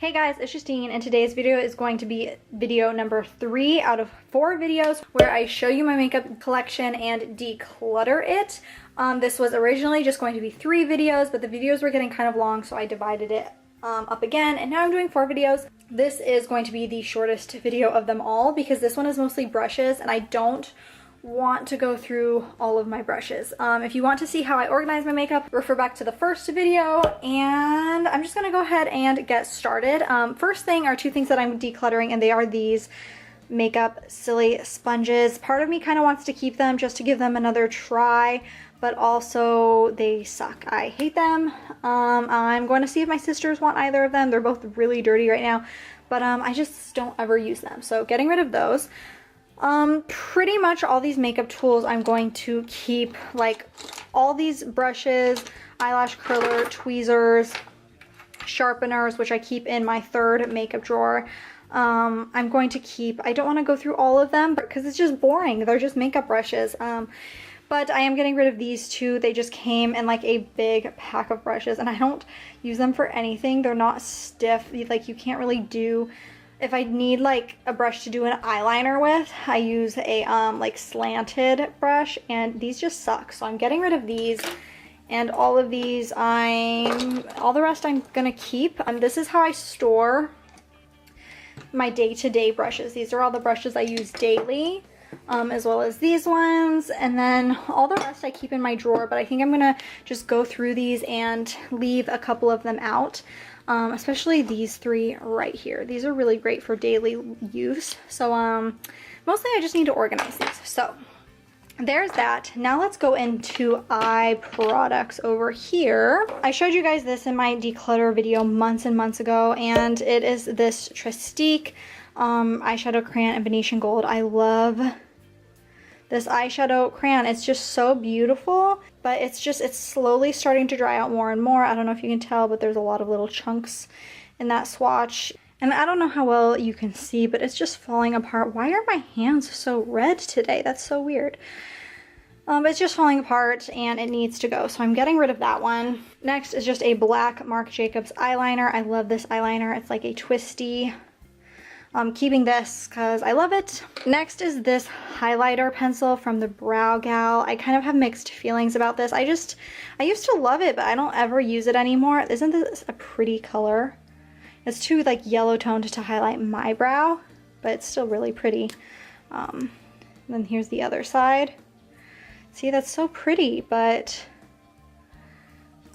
Hey guys, it's Justine, and today's video is going to be video number 3 out of 4 videos where I show you my makeup collection and declutter it. This was originally just going to be 3 videos, but the videos were getting kind of long, so I divided it up again, and now I'm doing 4 videos. This is going to be the shortest video of them all because this one is mostly brushes, and I don't want to go through all of my brushes. If you want to see how I organize my makeup, refer back to the first video, and I'm just gonna go ahead and get started. First thing are 2 things that I'm decluttering, and they are these makeup silly sponges. Part of me kind of wants to keep them just to give them another try, but also they suck. I hate them. I'm going to see if my sisters want either of them. They're both really dirty right now, but I just don't ever use them, so getting rid of those. Pretty much all these makeup tools I'm going to keep, like all these brushes, eyelash curler, tweezers, sharpeners, which I keep in my 3rd makeup drawer. I'm going to keep, I don't want to go through all of them because it's just boring. They're just makeup brushes. But I am getting rid of these 2. They just came in like a big pack of brushes, and I don't use them for anything. They're not stiff. Like, you can't really do, if I need like a brush to do an eyeliner with, I use a like slanted brush, and these just suck. So I'm getting rid of these, and all of these all the rest I'm gonna keep. This is how I store my day-to-day brushes. These are all the brushes I use daily, as well as these ones, and then all the rest I keep in my drawer, but I think I'm gonna just go through these and leave a couple of them out. Especially these 3 right here. These are really great for daily use. So mostly I just need to organize these. So there's that. Now let's go into eye products over here. I showed you guys this in my declutter video months and months ago, and it is this Trestique eyeshadow crayon in Venetian Gold. I love this eyeshadow crayon. It's just so beautiful, but it's slowly starting to dry out more and more. I don't know if you can tell, but there's a lot of little chunks in that swatch. And I don't know how well you can see, but it's just falling apart. Why are my hands so red today? That's so weird. It's just falling apart and it needs to go. So I'm getting rid of that one. Next is just a black Marc Jacobs eyeliner. I love this eyeliner. It's like a twisty. I'm keeping this because I love it. Next is this highlighter pencil from the Brow Gal. I kind of have mixed feelings about this. I used to love it, but I don't ever use it anymore. Isn't this a pretty color? It's too like yellow toned to highlight my brow, but it's still really pretty. Then here's the other side. See, that's so pretty, but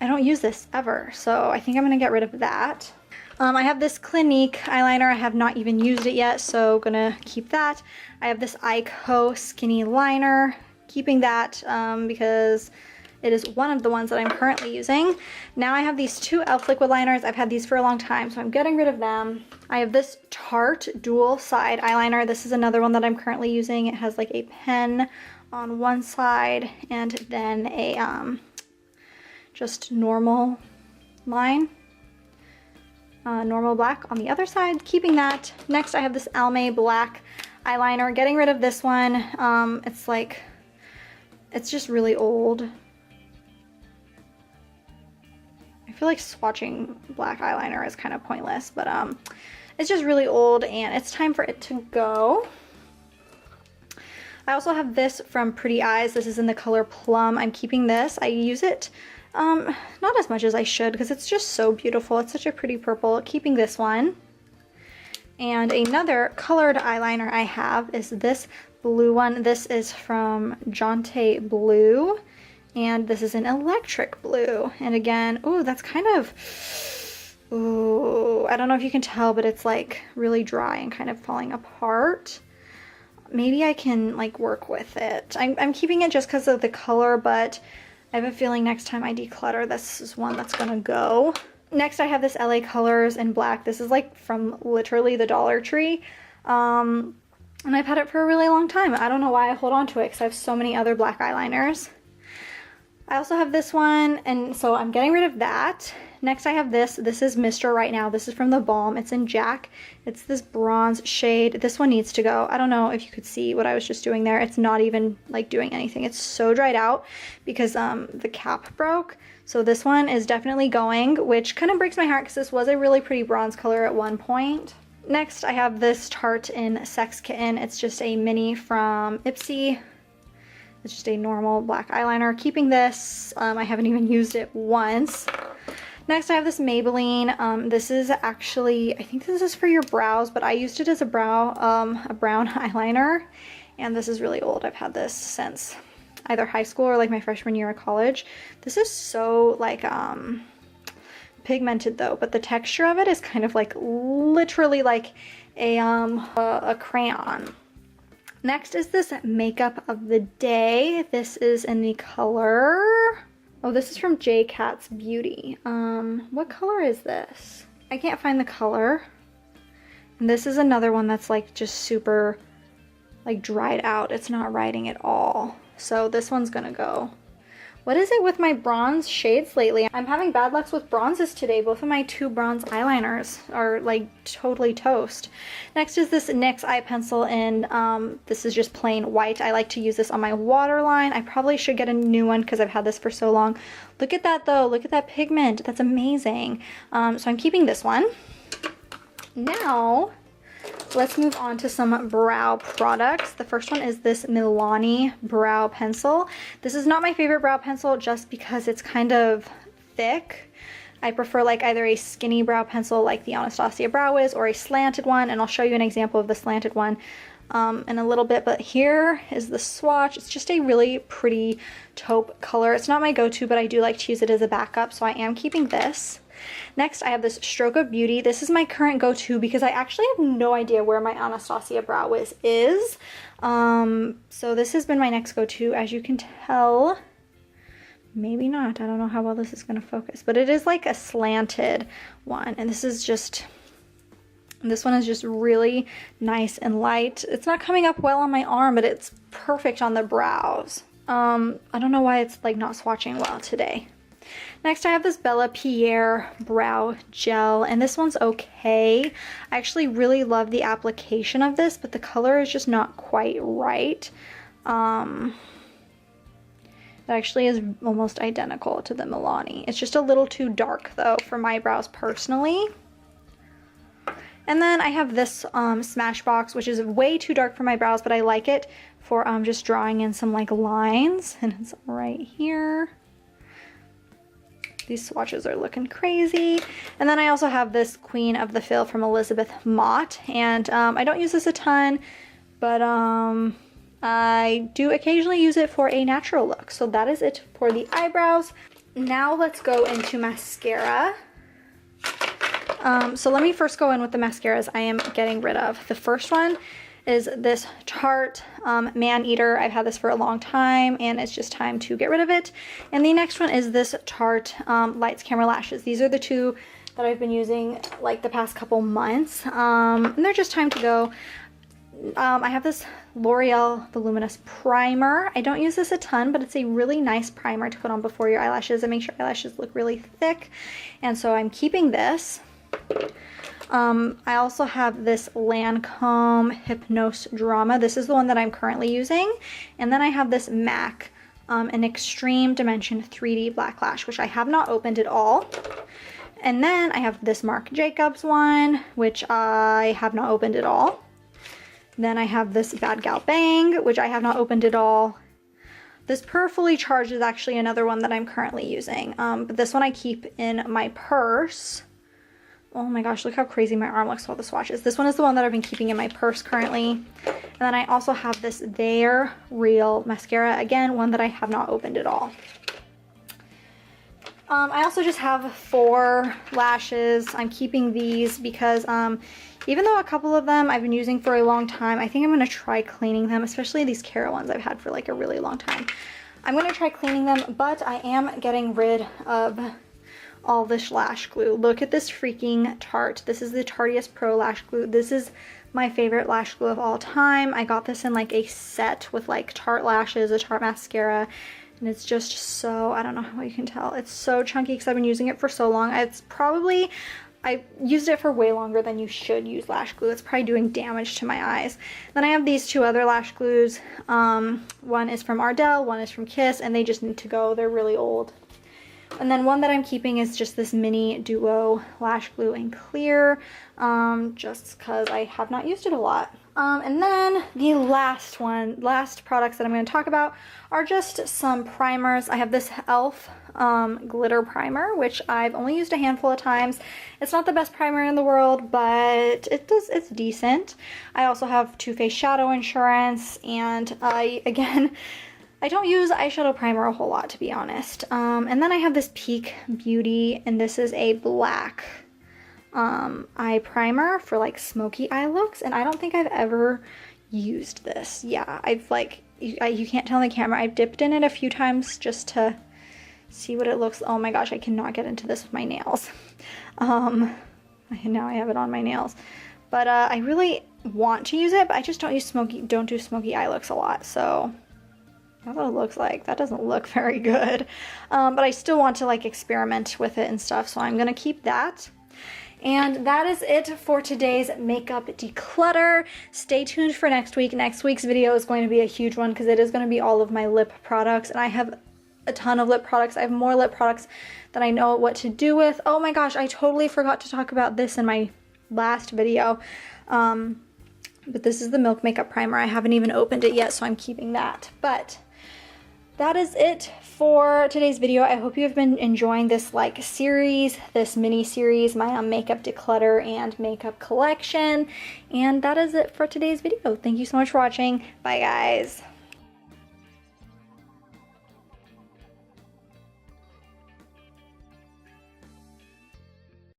I don't use this ever. So I think I'm gonna get rid of that. I have this Clinique eyeliner. I have not even used it yet, so gonna keep that. I have this Ico skinny liner, keeping that because it is one of the ones that I'm currently using. Now I have these 2 e.l.f. liquid liners. I've had these for a long time, so I'm getting rid of them. I have this Tarte dual side eyeliner. This is another one that I'm currently using. It has like a pen on one side and then a just normal line. Normal black on the other side, keeping that. Next I have this Almay black eyeliner, getting rid of this one. It's just really old. I feel like swatching black eyeliner is kind of pointless, but it's just really old and it's time for it to go. I also have this from Pretty Eyes. This is in the color Plum. I'm keeping this. I use it not as much as I should because it's just so beautiful. It's such a pretty purple. Keeping this one. And another colored eyeliner I have is this blue one. This is from Jonte Blue, and this is an electric blue. And again, ooh, that's kind of, ooh, I don't know if you can tell, but it's like really dry and kind of falling apart. Maybe I can like work with it. I'm keeping it just because of the color, but I have a feeling next time I declutter, this is one that's gonna go. Next I have this LA Colors in black. This is like from literally the Dollar Tree. And I've had it for a really long time. I don't know why I hold on to it because I have so many other black eyeliners. I also have this one, and so I'm getting rid of that. Next I have this. This is Mr. Right Now. This is from the Balm. It's in Jack. It's this bronze shade. This one needs to go. I don't know if you could see what I was just doing there. It's not even like doing anything. It's so dried out because the cap broke. So this one is definitely going, which kind of breaks my heart because this was a really pretty bronze color at one point. Next, I have this Tarte in Sex Kitten. It's just a mini from Ipsy. It's just a normal black eyeliner. Keeping this, I haven't even used it once. Next, I have this Maybelline. This is actually, I think this is for your brows, but I used it as a brown eyeliner. And this is really old. I've had this since either high school or like my freshman year of college. This is so like pigmented though, but the texture of it is kind of like literally like a crayon. Next is this makeup of the day. This is in the color, oh, this is from J Cat's Beauty. What color is this? I can't find the color. And this is another one that's like just super like dried out. It's not writing at all. So this one's gonna go. What is it with my bronze shades lately? I'm having bad luck with bronzes today. Both of my 2 bronze eyeliners are like totally toast. Next is this NYX eye pencil, and this is just plain white. I like to use this on my waterline. I probably should get a new one because I've had this for so long. Look at that though. Look at that pigment. That's amazing. So I'm keeping this one. Now, let's move on to some brow products. The first one is this Milani brow pencil. This is not my favorite brow pencil just because it's kind of thick. I prefer like either a skinny brow pencil like the Anastasia Brow is, or a slanted one, and I'll show you an example of the slanted one in a little bit. But here is the swatch. It's just a really pretty taupe color. It's not my go-to, but I do like to use it as a backup, so I am keeping this. Next, I have this Stroke of Beauty. This is my current go-to because I actually have no idea where my Anastasia Brow Wiz is. So this has been my next go-to, as you can tell. Maybe not. I don't know how well this is going to focus, but it is like a slanted one. And this is just, this one is just really nice and light. It's not coming up well on my arm, but it's perfect on the brows. I don't know why it's like not swatching well today. Next, I have this Bella Pierre brow gel, and this one's okay. I actually really love the application of this, but the color is just not quite right. It actually is almost identical to the Milani. It's just a little too dark though for my brows personally. And then I have this Smashbox, which is way too dark for my brows, but I like it for just drawing in some like lines, and it's right here. These swatches are looking crazy. And then I also have this Queen of the Fill from Elizabeth Mott. And I don't use this a ton, but I do occasionally use it for a natural look. So that is it for the eyebrows. Now let's go into mascara. So let me first go in with the mascaras I am getting rid of. The first one is this Tarte Man Eater. I've had this for a long time and it's just time to get rid of it. And the next one is this Tarte Lights Camera Lashes. These are the 2 that I've been using like the past couple months, and they're just time to go. I have this L'Oreal Voluminous Primer. I don't use this a ton, but it's a really nice primer to put on before your eyelashes and make sure eyelashes look really thick, and so I'm keeping this. I also have this Lancome Hypnose Drama. This is the one that I'm currently using. And then I have this MAC, an Extreme Dimension 3D Black Lash, which I have not opened at all. And then I have this Marc Jacobs one, which I have not opened at all. Then I have this Bad Gal Bang, which I have not opened at all. This Perfully Charged is actually another one that I'm currently using. But this one I keep in my purse. Oh my gosh, look how crazy my arm looks with all the swatches. This one is the one that I've been keeping in my purse currently. And then I also have this They're Real mascara. Again, one that I have not opened at all. I also just have 4 lashes. I'm keeping these because even though a couple of them I've been using for a long time, I think I'm going to try cleaning them, especially these Cara ones I've had for like a really long time. I'm going to try cleaning them, but I am getting rid of all this lash glue. Look at this freaking Tarte. This is the Tarteist Pro Lash Glue. This is my favorite lash glue of all time. I got this in like a set with like Tarte lashes, a Tarte mascara, and it's just so, I don't know how you can tell. It's so chunky because I've been using it for so long. I used it for way longer than you should use lash glue. It's probably doing damage to my eyes. Then I have these 2 other lash glues. One is from Ardell, one is from Kiss, and they just need to go. They're really old. And then one that I'm keeping is just this mini duo lash glue in clear, just because I have not used it a lot. And then the last products that I'm going to talk about are just some primers. I have this e.l.f. Glitter primer, which I've only used a handful of times. It's not the best primer in the world, but it's decent. I also have Too Faced Shadow Insurance, and I don't use eyeshadow primer a whole lot, to be honest. And then I have this Peak Beauty, and this is a black eye primer for like smoky eye looks, and I don't think I've ever used this. Yeah, I've like, you can't tell on the camera, I've dipped in it a few times just to see what it looks. Oh my gosh, I cannot get into this with my nails. Now I have it on my nails, but I really want to use it, but I just don't do smoky eye looks a lot, so that's what it looks like. That doesn't look very good, but I still want to like experiment with it and stuff, so I'm gonna keep that. And that is it for today's makeup declutter. Stay tuned for next week. Next week's video is going to be a huge one because it is going to be all of my lip products, and I have a ton of lip products. I have more lip products than I know what to do with. Oh my gosh, I totally forgot to talk about this in my last video. But this is the Milk Makeup Primer. I haven't even opened it yet, so I'm keeping that. But that is it for today's video. I hope you have been enjoying this like series, this mini series, my makeup declutter and makeup collection. And that is it for today's video. Thank you so much for watching. Bye guys.